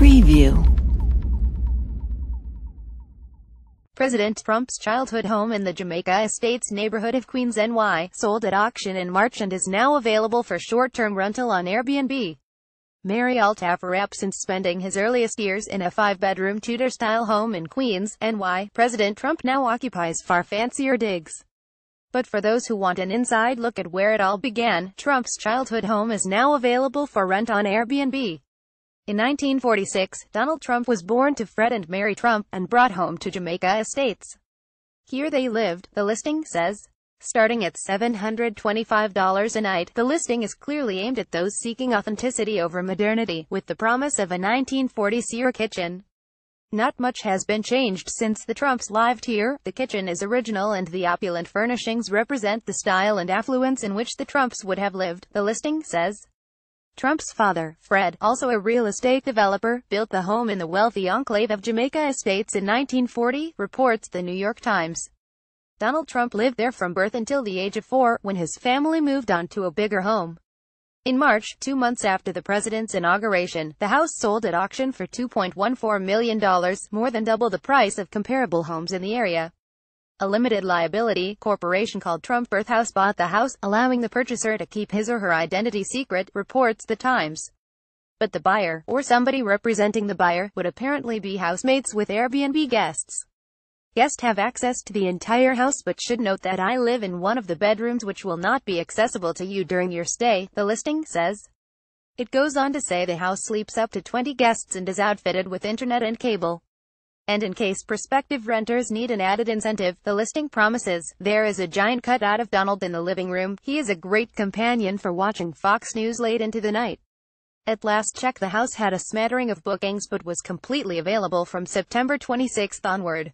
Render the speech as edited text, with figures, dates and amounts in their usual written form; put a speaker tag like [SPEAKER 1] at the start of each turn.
[SPEAKER 1] Preview.
[SPEAKER 2] President Trump's childhood home in the Jamaica Estates neighborhood of Queens, NY, sold at auction in March and is now available for short-term rental on Airbnb. Mary Altaffer, since spending his earliest years in a 5-bedroom Tudor-style home in Queens, NY, President Trump now occupies far fancier digs. But for those who want an inside look at where it all began, Trump's childhood home is now available for rent on Airbnb. In 1946, Donald Trump was born to Fred and Mary Trump, and brought home to Jamaica Estates. Here they lived, the listing says. Starting at $725 a night, the listing is clearly aimed at those seeking authenticity over modernity, with the promise of a 1940s era kitchen. Not much has been changed since the Trumps lived here. The kitchen is original and the opulent furnishings represent the style and affluence in which the Trumps would have lived, the listing says. Trump's father, Fred, also a real estate developer, built the home in the wealthy enclave of Jamaica Estates in 1940, reports the New York Times. Donald Trump lived there from birth until the age of 4, when his family moved on to a bigger home. In March, 2 months after the president's inauguration, the house sold at auction for $2.14 million, more than double the price of comparable homes in the area. A limited liability corporation called Trump Birth House bought the house, allowing the purchaser to keep his or her identity secret, reports the Times. But the buyer, or somebody representing the buyer, would apparently be housemates with Airbnb guests. Guests have access to the entire house but should note that I live in one of the bedrooms which will not be accessible to you during your stay, the listing says. It goes on to say the house sleeps up to 20 guests and is outfitted with internet and cable. And in case prospective renters need an added incentive, the listing promises, there is a giant cutout of Donald in the living room. He is a great companion for watching Fox News late into the night. At last check, the house had a smattering of bookings but was completely available from September 26 onward.